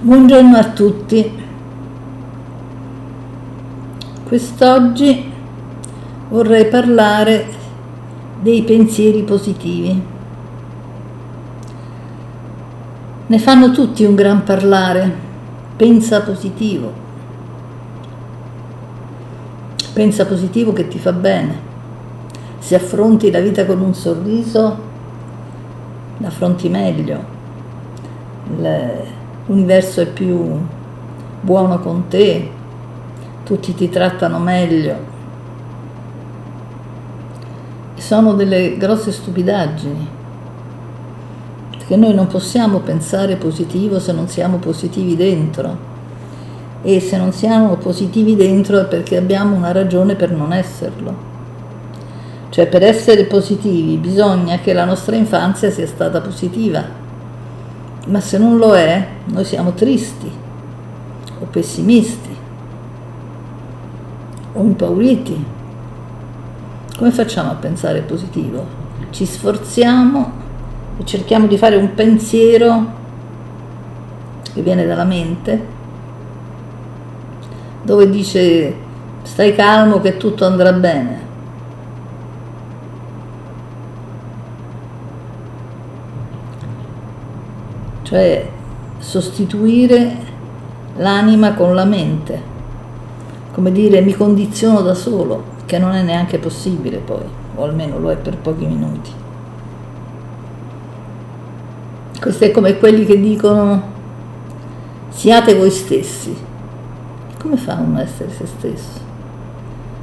Buongiorno a tutti. Quest'oggi vorrei parlare dei pensieri positivi. Ne fanno tutti un gran parlare. Pensa positivo. Pensa positivo che ti fa bene. Se affronti la vita con un sorriso, l'affronti meglio. L'universo è più buono con te, tutti ti trattano meglio. Sono delle grosse stupidaggini, perché noi non possiamo pensare positivo se non siamo positivi dentro, e se non siamo positivi dentro è perché abbiamo una ragione per non esserlo. Cioè, per essere positivi bisogna che la nostra infanzia sia stata positiva. Ma se non lo è, noi siamo tristi, o pessimisti, o impauriti. Come facciamo a pensare positivo? Ci sforziamo e cerchiamo di fare un pensiero che viene dalla mente, dove dice: stai calmo che tutto andrà bene. Cioè sostituire l'anima con la mente, come dire mi condiziono da solo, che non è neanche possibile poi, o almeno lo è per pochi minuti. Questo è come quelli che dicono siate voi stessi. Come fa uno a essere se stesso?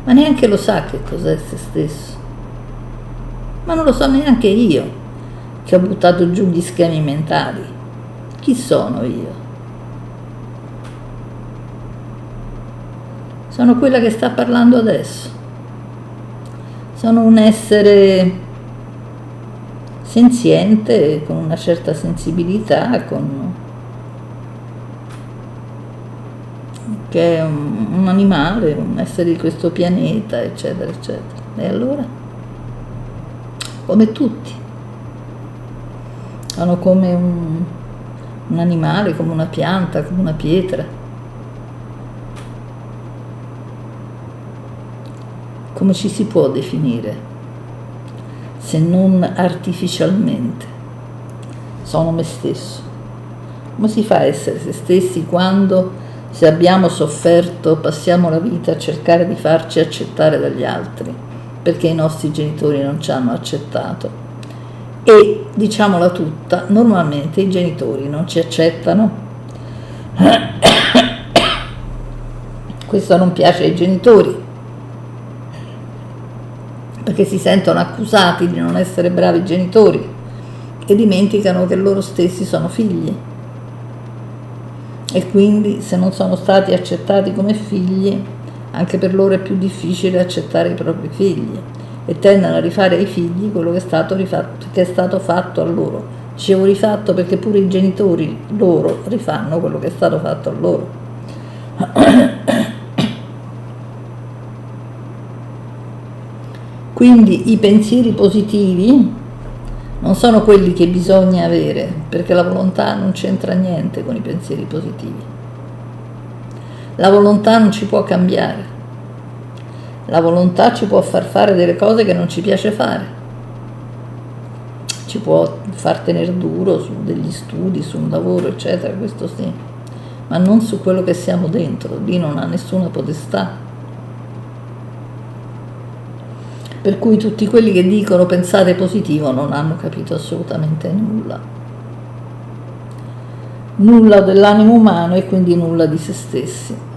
Ma neanche lo sa che cos'è se stesso, ma non lo so neanche io, che ho buttato giù gli schemi mentali. Chi sono io? Sono quella che sta parlando adesso. Sono un essere senziente, con una certa sensibilità, che è un animale, un essere di questo pianeta, eccetera, eccetera. E allora? Come tutti. Sono come un animale, come una pianta, come una pietra. Come ci si può definire se non artificialmente? Sono me stesso. Come si fa a essere se stessi quando, se abbiamo sofferto, passiamo la vita a cercare di farci accettare dagli altri perché i nostri genitori non ci hanno accettato? E, diciamola tutta, normalmente i genitori non ci accettano. Questo non piace ai genitori, perché si sentono accusati di non essere bravi genitori e dimenticano che loro stessi sono figli. E quindi, se non sono stati accettati come figli, anche per loro è più difficile accettare i propri figli, e tendono a rifare ai figli quello che è stato fatto a loro. Dicevo rifatto perché pure i genitori loro rifanno quello che è stato fatto a loro. Quindi i pensieri positivi non sono quelli che bisogna avere, perché la volontà non c'entra niente con i pensieri positivi. La volontà non ci può cambiare. La volontà ci può far fare delle cose che non ci piace fare, ci può far tenere duro su degli studi, su un lavoro, eccetera, questo sì, ma non su quello che siamo dentro. Lì non ha nessuna potestà. Per cui tutti quelli che dicono pensate positivo non hanno capito assolutamente nulla. Nulla dell'animo umano e quindi nulla di se stessi.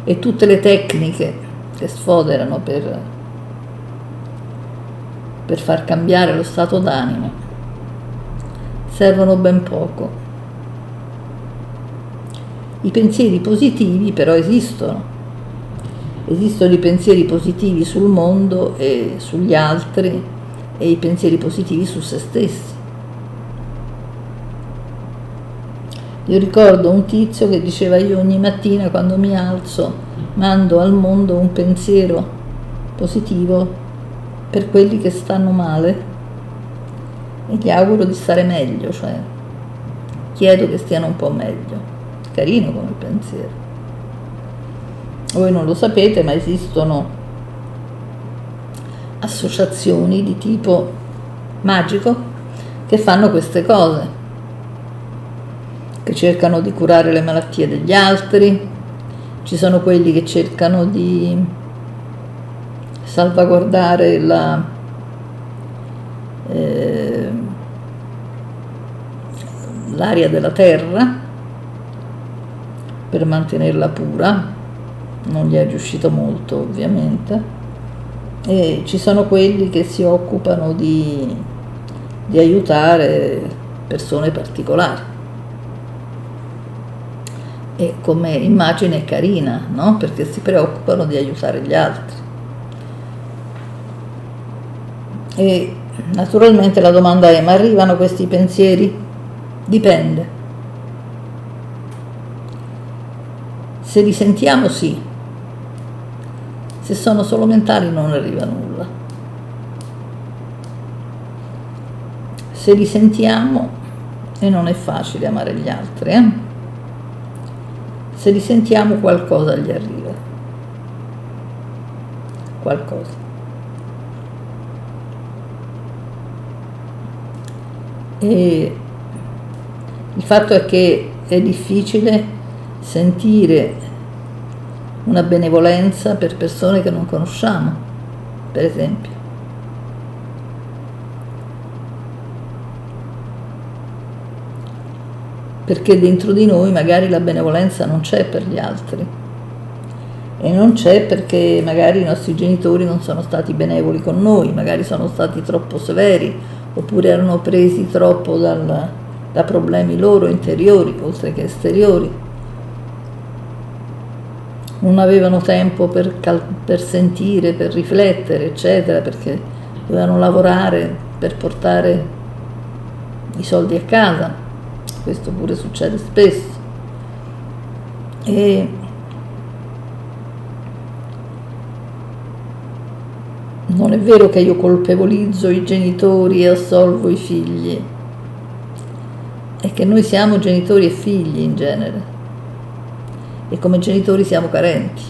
E tutte le tecniche che sfoderano per far cambiare lo stato d'animo servono ben poco. I pensieri positivi però esistono. Esistono i pensieri positivi sul mondo e sugli altri, e i pensieri positivi su se stessi. Io ricordo un tizio che diceva: io ogni mattina quando mi alzo mando al mondo un pensiero positivo per quelli che stanno male e gli auguro di stare meglio, cioè chiedo che stiano un po' meglio. Carino come pensiero. Voi non lo sapete, ma esistono associazioni di tipo magico che fanno queste cose, che cercano di curare le malattie degli altri. Ci sono quelli che cercano di salvaguardare l'aria della terra per mantenerla pura. Non gli è riuscito molto, ovviamente. E ci sono quelli che si occupano di aiutare persone particolari. E come immagine è carina, no? Perché si preoccupano di aiutare gli altri. E naturalmente la domanda è: ma arrivano questi pensieri? Dipende. Se li sentiamo, sì. Se sono solo mentali non arriva nulla. Se li sentiamo, e non è facile amare gli altri, se li sentiamo qualcosa gli arriva. Qualcosa. E il fatto è che è difficile sentire una benevolenza per persone che non conosciamo, per esempio. Perché dentro di noi magari la benevolenza non c'è per gli altri. E non c'è perché magari i nostri genitori non sono stati benevoli con noi, magari sono stati troppo severi, oppure erano presi troppo da problemi loro interiori, oltre che esteriori. Non avevano tempo per sentire, per riflettere, eccetera, perché dovevano lavorare per portare i soldi a casa. Questo pure succede spesso. E non è vero che io colpevolizzo i genitori e assolvo i figli, è che noi siamo genitori e figli in genere, e come genitori siamo carenti.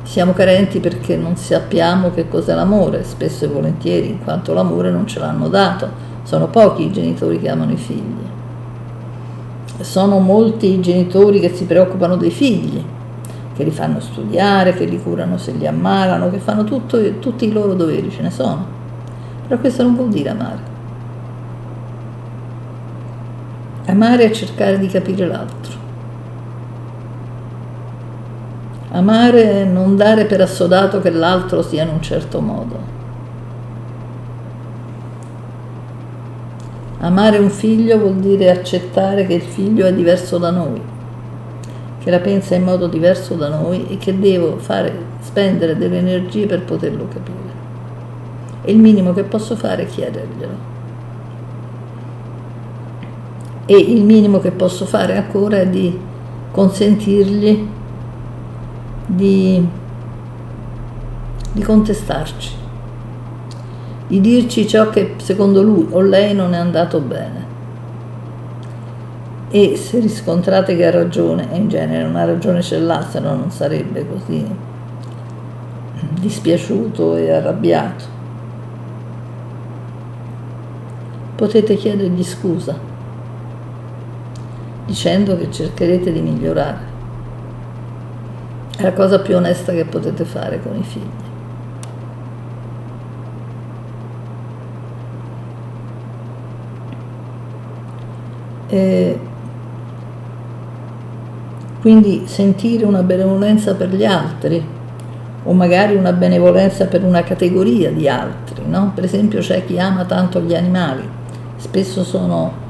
Siamo carenti perché non sappiamo che cos'è l'amore, spesso e volentieri, in quanto l'amore non ce l'hanno dato. Sono pochi i genitori che amano i figli. Sono molti i genitori che si preoccupano dei figli, che li fanno studiare, che li curano se li ammalano, che fanno tutti i loro doveri, ce ne sono. Però questo non vuol dire amare. Amare è cercare di capire l'altro. Amare è non dare per assodato che l'altro sia in un certo modo. Amare un figlio vuol dire accettare che il figlio è diverso da noi, che la pensa in modo diverso da noi e che devo spendere delle energie per poterlo capire. E il minimo che posso fare è chiederglielo. E il minimo che posso fare ancora è di consentirgli di contestarci, di dirci ciò che secondo lui o lei non è andato bene. E se riscontrate che ha ragione, e in genere una ragione ce l'ha, se no non sarebbe così dispiaciuto e arrabbiato, potete chiedergli scusa, dicendo che cercherete di migliorare. È la cosa più onesta che potete fare con i figli. E quindi sentire una benevolenza per gli altri, o magari una benevolenza per una categoria di altri, no? Per esempio c'è chi ama tanto gli animali, spesso sono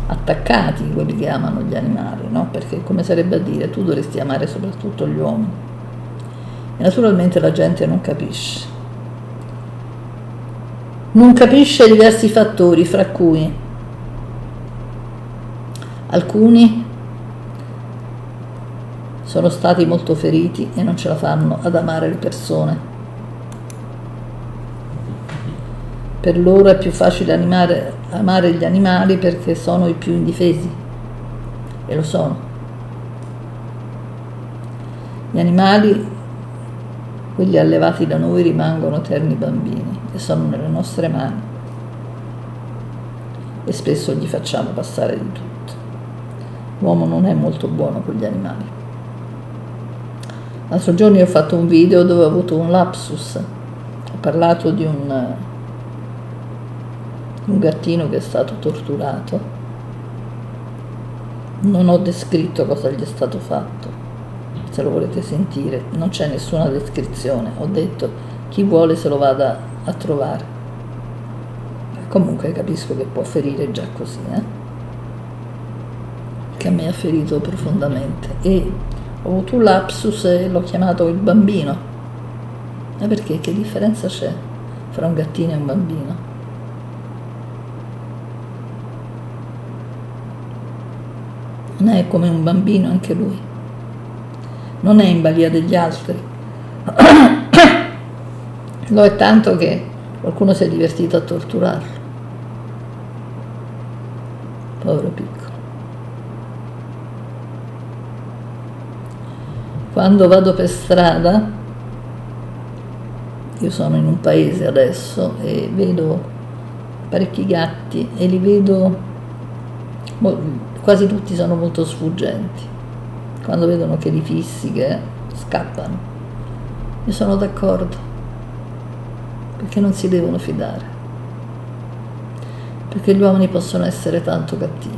attaccati quelli che amano gli animali, no? Perché come sarebbe a dire, tu dovresti amare soprattutto gli uomini. E naturalmente la gente non capisce. Non capisce diversi fattori, fra cui alcuni sono stati molto feriti e non ce la fanno ad amare le persone. per loro è più facile amare gli animali perché sono i più indifesi, e lo sono. Gli animali, quelli allevati da noi, rimangono eterni bambini e sono nelle nostre mani e spesso gli facciamo passare di tutto. L'uomo non è molto buono con gli animali. L'altro giorno io ho fatto un video dove ho avuto un lapsus, ho parlato di un gattino che è stato torturato, non ho descritto cosa gli è stato fatto, se lo volete sentire non c'è nessuna descrizione, ho detto chi vuole se lo vada a trovare. Comunque capisco che può ferire già così, che a me ha ferito profondamente, e ho avuto un lapsus e l'ho chiamato il bambino. Perché? Che differenza c'è fra un gattino e un bambino? Non è come un bambino anche lui, non è in balia degli altri. Lo è tanto che qualcuno si è divertito a torturarlo, povero piccolo. Quando vado per strada, io sono in un paese adesso e vedo parecchi gatti e li vedo, quasi tutti sono molto sfuggenti. Quando vedono che li fissi, che scappano. Io sono d'accordo, perché non si devono fidare, perché gli uomini possono essere tanto cattivi.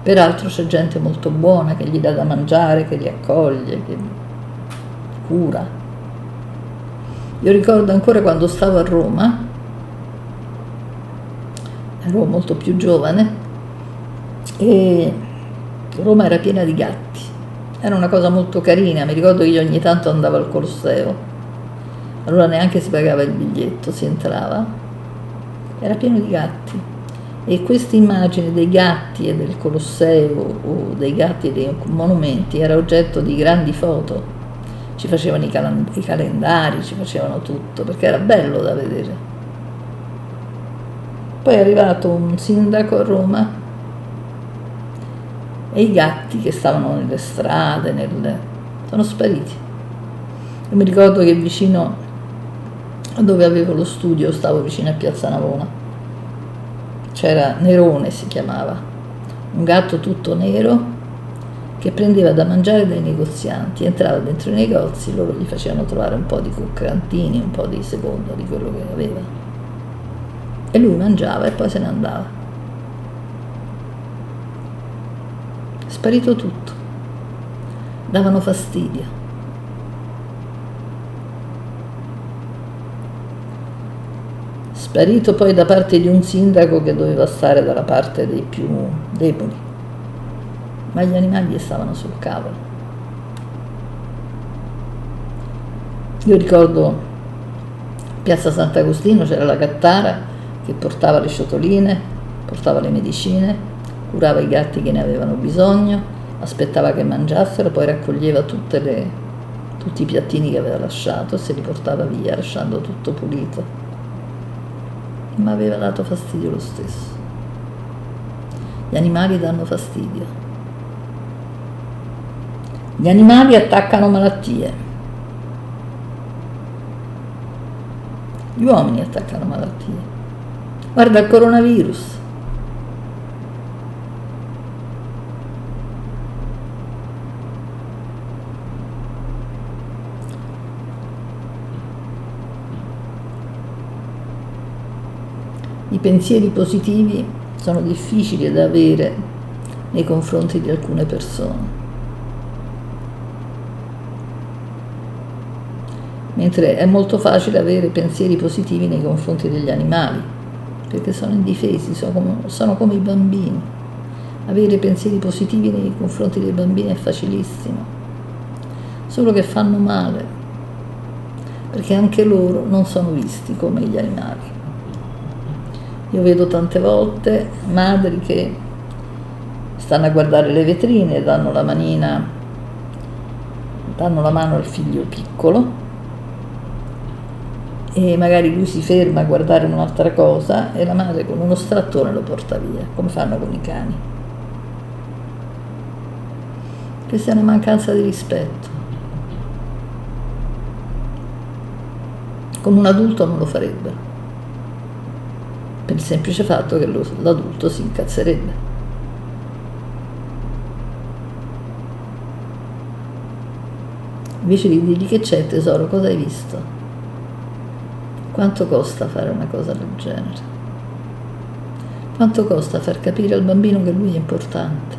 Peraltro c'è gente molto buona che gli dà da mangiare, che li accoglie, che li cura. Io ricordo ancora quando stavo a Roma, ero molto più giovane, e Roma era piena di gatti, era una cosa molto carina. Mi ricordo che io ogni tanto andavo al Colosseo, allora neanche si pagava il biglietto, si entrava, era pieno di gatti, e questa immagine dei gatti e del Colosseo o dei gatti e dei monumenti era oggetto di grandi foto, ci facevano i calendari, ci facevano tutto, perché era bello da vedere. Poi è arrivato un sindaco a Roma e i gatti che stavano nelle strade sono spariti. Io mi ricordo che vicino a dove avevo lo studio, stavo vicino a Piazza Navona, c'era Nerone, si chiamava, un gatto tutto nero che prendeva da mangiare dai negozianti, entrava dentro i negozi, loro gli facevano trovare un po' di croccantini, un po' di secondo di quello che aveva, e lui mangiava e poi se ne andava. È sparito tutto, davano fastidio. Sparito poi da parte di un sindaco che doveva stare dalla parte dei più deboli, ma gli animali gli stavano sul cavolo. Io ricordo Piazza Sant'Agostino, c'era la gattara che portava le ciotoline, portava le medicine, curava i gatti che ne avevano bisogno, aspettava che mangiassero, poi raccoglieva tutti i piattini che aveva lasciato e se li portava via lasciando tutto pulito. Ma aveva dato fastidio lo stesso. Gli animali danno fastidio. Gli animali attaccano malattie. Gli uomini attaccano malattie. Guarda il coronavirus. I pensieri positivi sono difficili da avere nei confronti di alcune persone, mentre è molto facile avere pensieri positivi nei confronti degli animali, perché sono indifesi, sono come i bambini. Avere pensieri positivi nei confronti dei bambini è facilissimo, solo che fanno male, perché anche loro non sono visti come gli animali. Io vedo tante volte madri che stanno a guardare le vetrine, danno la mano al figlio piccolo e magari lui si ferma a guardare un'altra cosa e la madre con uno strattone lo porta via, come fanno con i cani. Questa è una mancanza di rispetto. Con un adulto non lo farebbero, per il semplice fatto che l'adulto si incazzerebbe. Invece di dirgli: che c'è tesoro, cosa hai visto? Quanto costa fare una cosa del genere? Quanto costa far capire al bambino che lui è importante?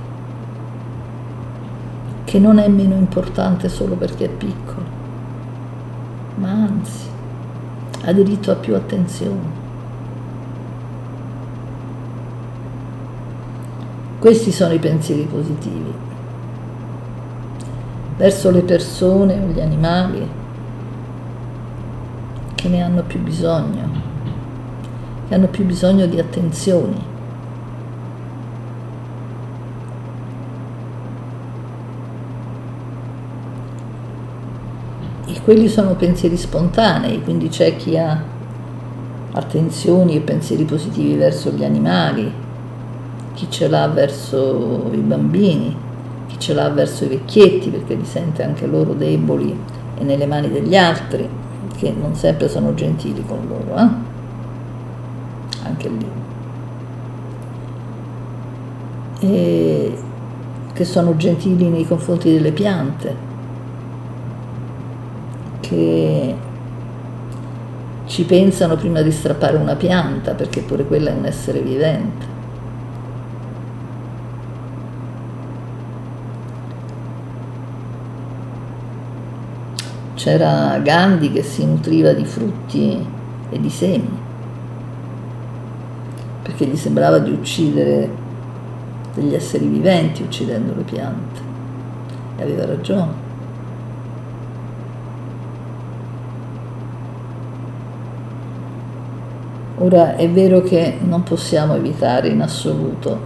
Che non è meno importante solo perché è piccolo, ma anzi ha diritto a più attenzione. Questi sono i pensieri positivi verso le persone o gli animali che ne hanno più bisogno, che hanno più bisogno di attenzioni. E quelli sono pensieri spontanei, quindi c'è chi ha attenzioni e pensieri positivi verso gli animali, chi ce l'ha verso i bambini, chi ce l'ha verso i vecchietti, perché li sente anche loro deboli e nelle mani degli altri, che non sempre sono gentili con loro, anche lì. E che sono gentili nei confronti delle piante, che ci pensano prima di strappare una pianta, perché pure quella è un essere vivente. C'era Gandhi che si nutriva di frutti e di semi, perché gli sembrava di uccidere degli esseri viventi uccidendo le piante, e aveva ragione. Ora è vero che non possiamo evitare in assoluto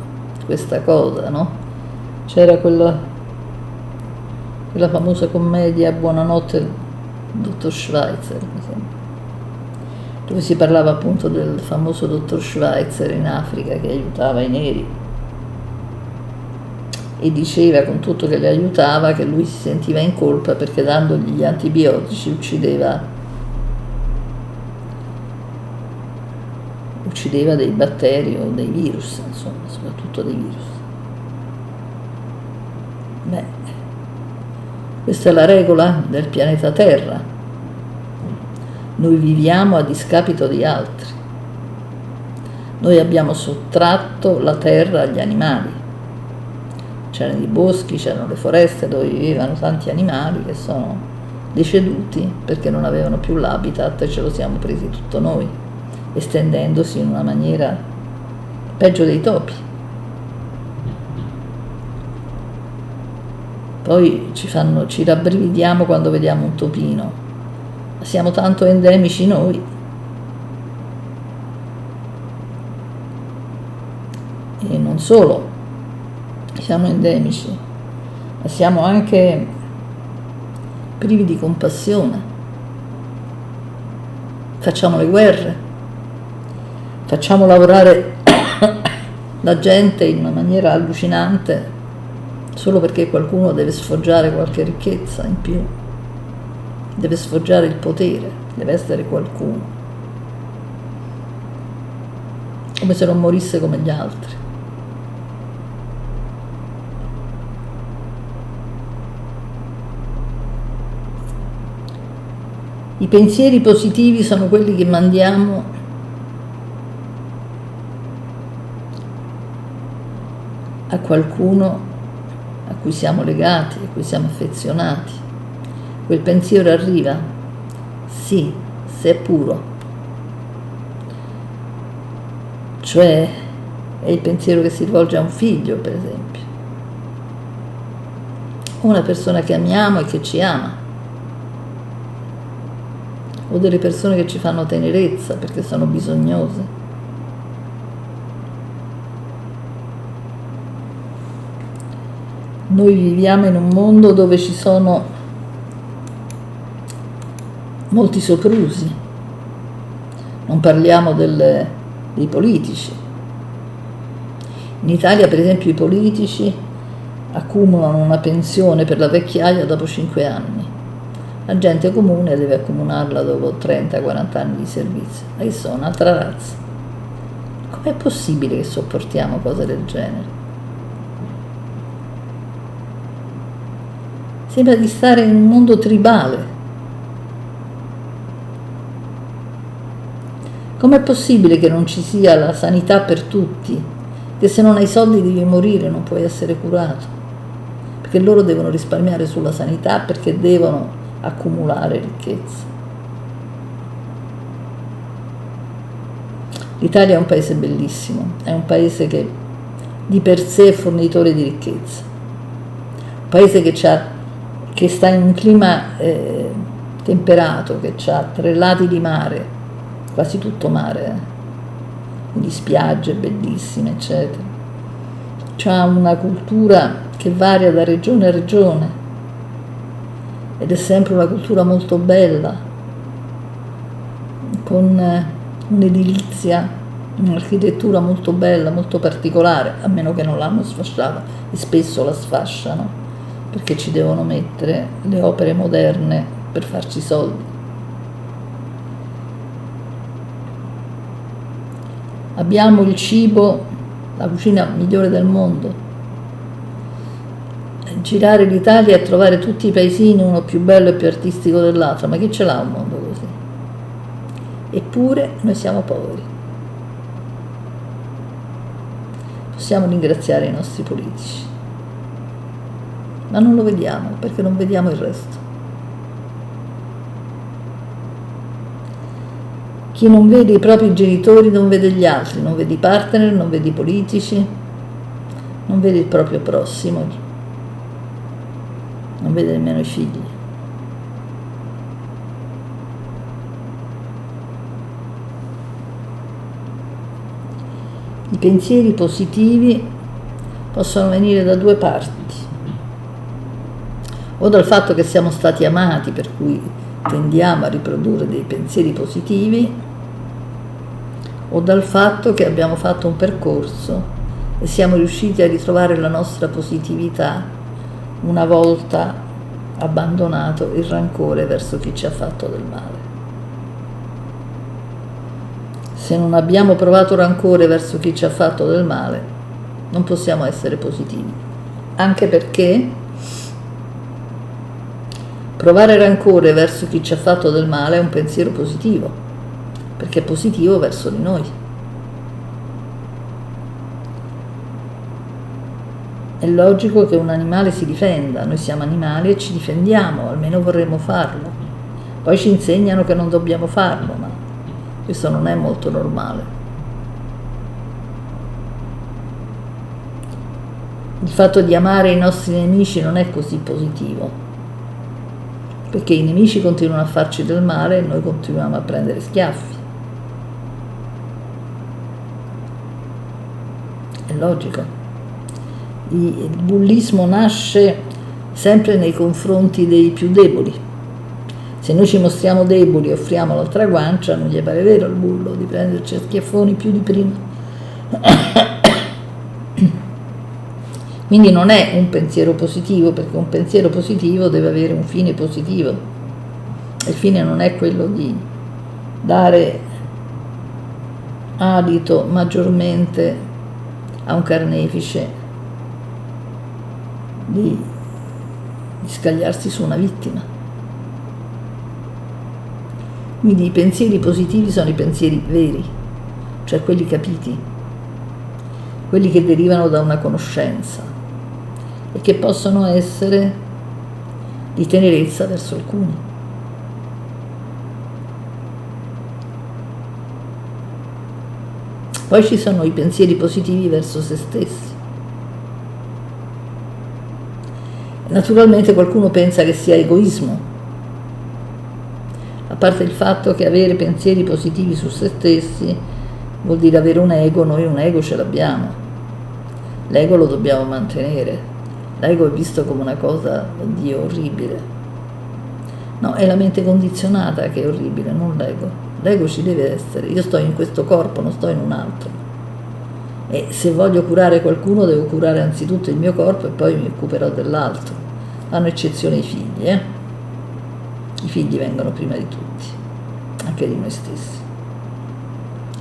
questa cosa, no? C'era quella famosa commedia Buonanotte dottor Schweitzer, mi sembra, dove si parlava appunto del famoso dottor Schweitzer in Africa che aiutava i neri, e diceva con tutto che li aiutava che lui si sentiva in colpa perché dandogli gli antibiotici uccideva dei batteri o dei virus, insomma, soprattutto dei virus. Beh, questa è la regola del pianeta Terra. Noi viviamo a discapito di altri. Noi abbiamo sottratto la terra agli animali. C'erano i boschi, c'erano le foreste dove vivevano tanti animali che sono deceduti perché non avevano più l'habitat e ce lo siamo presi tutto noi, estendendosi in una maniera peggio dei topi. Poi ci rabbrividiamo quando vediamo un topino, ma siamo tanto endemici noi. E non solo siamo endemici, ma siamo anche privi di compassione. Facciamo le guerre, facciamo lavorare la gente in una maniera allucinante solo perché qualcuno deve sfoggiare qualche ricchezza in più, deve sfoggiare il potere, deve essere qualcuno, come se non morisse come gli altri. I pensieri positivi sono quelli che mandiamo a qualcuno a cui siamo legati, a cui siamo affezionati. Quel pensiero arriva, sì, se è puro. Cioè è il pensiero che si rivolge a un figlio, per esempio, o una persona che amiamo e che ci ama, o delle persone che ci fanno tenerezza perché sono bisognose. Noi viviamo in un mondo dove ci sono molti soprusi, Non parliamo dei politici. In Italia, per esempio, i politici accumulano una pensione per la vecchiaia dopo 5 anni. La gente comune deve accumularla dopo 30-40 anni di servizio. E sono un'altra razza. Com'è possibile che sopportiamo cose del genere? Sembra di stare in un mondo tribale. Com'è possibile che non ci sia la sanità per tutti? Che se non hai soldi devi morire, non puoi essere curato. Perché loro devono risparmiare sulla sanità, perché devono accumulare ricchezza. L'Italia è un paese bellissimo, è un paese che di per sé è fornitore di ricchezza. Un paese che sta in un clima temperato, che ha 3 lati di mare, quasi tutto mare, quindi spiagge bellissime, eccetera. C'ha una cultura che varia da regione a regione ed è sempre una cultura molto bella, con un'edilizia, un'architettura molto bella, molto particolare, a meno che non l'hanno sfasciata, e spesso la sfasciano, perché ci devono mettere le opere moderne per farci soldi. Abbiamo il cibo, la cucina migliore del mondo. Girare l'Italia e trovare tutti i paesini, uno più bello e più artistico dell'altro, ma chi ce l'ha un mondo così? Eppure noi siamo poveri. Possiamo ringraziare i nostri politici, ma non lo vediamo perché non vediamo il resto. Chi non vede i propri genitori non vede gli altri, non vede i partner, non vede i politici, non vede il proprio prossimo, non vede nemmeno i figli. I pensieri positivi possono venire da 2 parti, o dal fatto che siamo stati amati, per cui tendiamo a riprodurre dei pensieri positivi, o dal fatto che abbiamo fatto un percorso e siamo riusciti a ritrovare la nostra positività una volta abbandonato il rancore verso chi ci ha fatto del male. Se non abbiamo provato rancore verso chi ci ha fatto del male, non possiamo essere positivi, anche perché provare rancore verso chi ci ha fatto del male è un pensiero positivo, perché è positivo verso di noi. È logico che un animale si difenda, noi siamo animali e ci difendiamo, almeno vorremmo farlo. Poi ci insegnano che non dobbiamo farlo, ma questo non è molto normale. Il fatto di amare i nostri nemici non è così positivo, perché i nemici continuano a farci del male e noi continuiamo a prendere schiaffi. È logico. Il bullismo nasce sempre nei confronti dei più deboli. Se noi ci mostriamo deboli e offriamo l'altra guancia, non gli pare vero il bullo di prenderci a schiaffoni più di prima. Quindi non è un pensiero positivo, perché un pensiero positivo deve avere un fine positivo. Il fine non è quello di dare adito maggiormente a un carnefice di scagliarsi su una vittima. Quindi i pensieri positivi sono i pensieri veri, cioè quelli capiti, quelli che derivano da una conoscenza e che possono essere di tenerezza verso alcuni. Poi ci sono i pensieri positivi verso se stessi. Naturalmente qualcuno pensa che sia egoismo, a parte il fatto che avere pensieri positivi su se stessi vuol dire avere un ego. Noi un ego ce l'abbiamo, l'ego lo dobbiamo mantenere, l'ego è visto come una cosa, oddio, orribile. No, è la mente condizionata che è orribile, non l'ego. l'ego ci deve essere, io sto in questo corpo, non sto in un altro, e se voglio curare qualcuno devo curare anzitutto il mio corpo e poi mi occuperò dell'altro. Fanno eccezione i figli, i figli vengono prima di tutti, anche di noi stessi,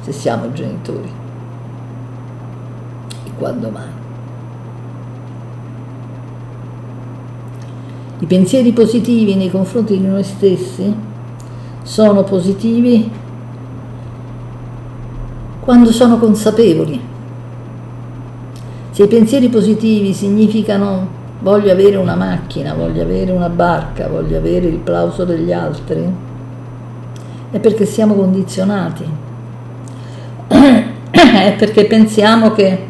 se siamo genitori, e quando mai. I pensieri positivi nei confronti di noi stessi sono positivi quando sono consapevoli. Se i pensieri positivi significano voglio avere una macchina, voglio avere una barca, voglio avere il plauso degli altri, è perché siamo condizionati, è perché pensiamo che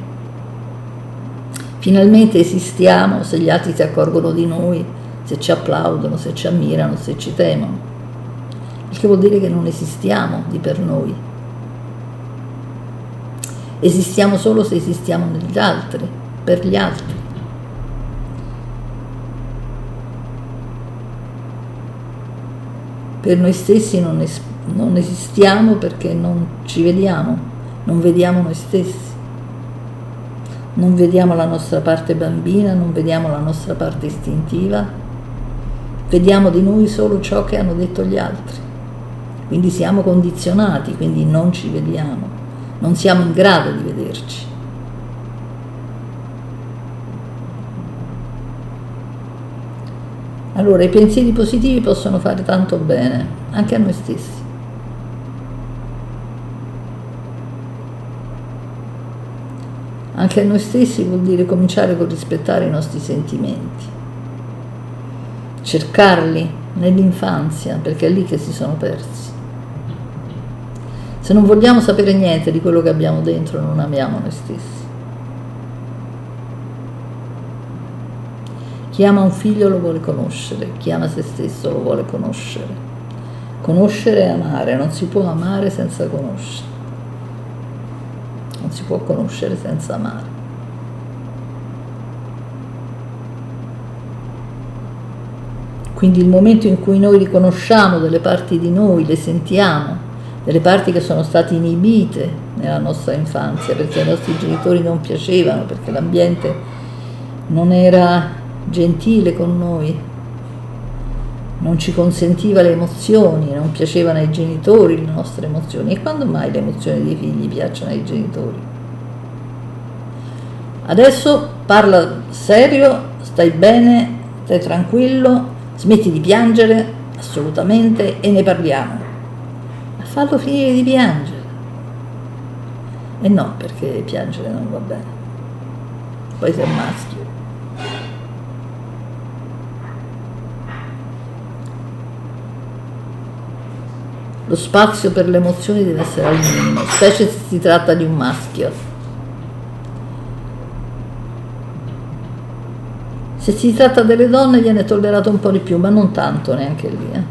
finalmente esistiamo se gli altri si accorgono di noi, se ci applaudono, se ci ammirano, se ci temono, il che vuol dire che non esistiamo di per noi. Esistiamo solo se esistiamo negli altri, per gli altri. Per noi stessi non esistiamo perché non ci vediamo, non vediamo noi stessi. Non vediamo la nostra parte bambina, non vediamo la nostra parte istintiva, vediamo di noi solo ciò che hanno detto gli altri. Quindi siamo condizionati, quindi non ci vediamo, non siamo in grado di vederci. Allora, i pensieri positivi possono fare tanto bene, anche a noi stessi. Anche a noi stessi vuol dire cominciare con rispettare i nostri sentimenti, cercarli nell'infanzia, perché è lì che si sono persi. Se non vogliamo sapere niente di quello che abbiamo dentro, non amiamo noi stessi. Chi ama un figlio lo vuole conoscere, chi ama se stesso lo vuole conoscere. Conoscere e amare, non si può amare senza conoscere. Non si può conoscere senza amare. Quindi il momento in cui noi riconosciamo delle parti di noi, le sentiamo, delle parti che sono state inibite nella nostra infanzia, perché ai nostri genitori non piacevano, perché l'ambiente non era gentile con noi, non ci consentiva le emozioni, non piacevano ai genitori le nostre emozioni. E quando mai le emozioni dei figli piacciono ai genitori? Adesso parla serio, stai bene, stai tranquillo, smetti di piangere, assolutamente, e ne parliamo. Ma fallo finire di piangere. E no, perché piangere non va bene. Poi sei maschio. Lo spazio per le emozioni deve essere al minimo, specie se si tratta di un maschio. Se si tratta delle donne viene tollerato un po' di più, ma non tanto neanche lì.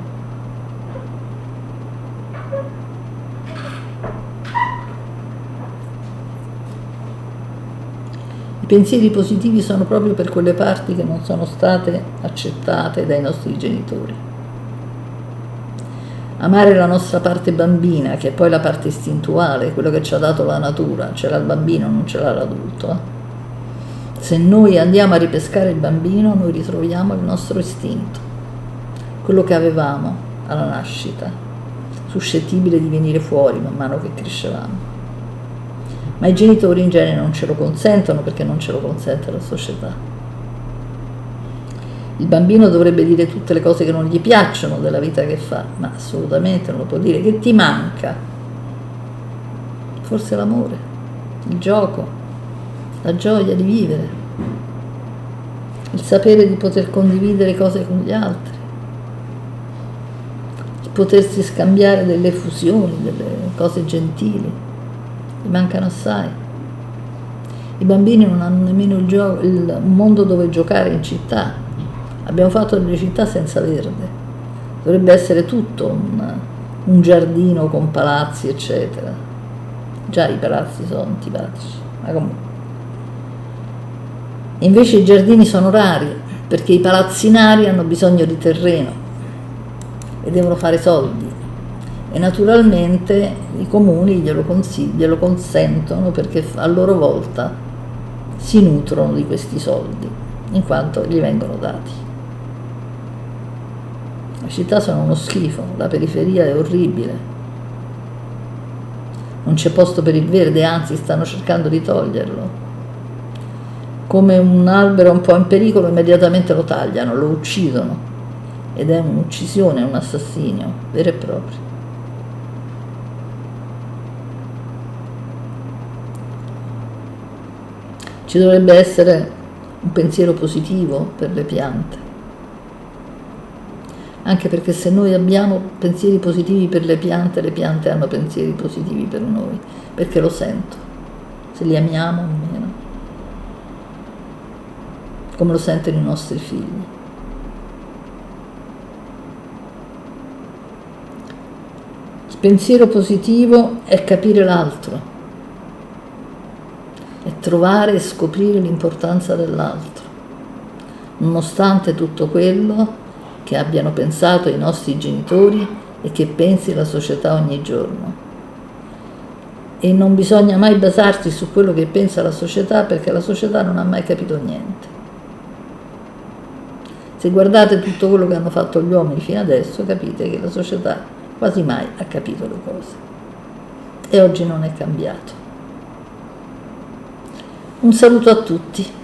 I pensieri positivi sono proprio per quelle parti che non sono state accettate dai nostri genitori. Amare la nostra parte bambina, che è poi la parte istintuale, quello che ci ha dato la natura, ce l'ha il bambino, non ce l'ha l'adulto. Se noi andiamo a ripescare il bambino, noi ritroviamo il nostro istinto, quello che avevamo alla nascita, suscettibile di venire fuori man mano che crescevamo. Ma i genitori in genere non ce lo consentono, perché non ce lo consente la società. Il bambino dovrebbe dire tutte le cose che non gli piacciono della vita che fa, ma assolutamente non lo può dire. Che ti manca? Forse l'amore, il gioco, la gioia di vivere, il sapere di poter condividere cose con gli altri, di potersi scambiare delle effusioni, delle cose gentili. Gli mancano assai. I bambini non hanno nemmeno un mondo dove giocare in città. Abbiamo fatto delle città senza verde, dovrebbe essere tutto un giardino con palazzi eccetera. Già i palazzi sono antipatici, ma comunque. Invece i giardini sono rari, perché i palazzinari hanno bisogno di terreno e devono fare soldi. e naturalmente i comuni glielo consentono perché a loro volta si nutrono di questi soldi, in quanto gli vengono dati. Le città sono uno schifo, la periferia è orribile, non c'è posto per il verde, anzi stanno cercando di toglierlo. Come un albero un po' in pericolo immediatamente lo tagliano, lo uccidono, ed è un'uccisione, un assassinio vero e proprio. Ci dovrebbe essere un pensiero positivo per le piante, anche perché se noi abbiamo pensieri positivi per le piante hanno pensieri positivi per noi, perché lo sento, se li amiamo o meno, come lo sentono i nostri figli. Il pensiero positivo è capire l'altro, è trovare e scoprire l'importanza dell'altro, nonostante tutto quello che abbiano pensato i nostri genitori e che pensi la società ogni giorno. E non bisogna mai basarsi su quello che pensa la società, perché la società non ha mai capito niente. Se guardate tutto quello che hanno fatto gli uomini fino adesso, capite che la società quasi mai ha capito le cose. E oggi non è cambiato. Un saluto a tutti.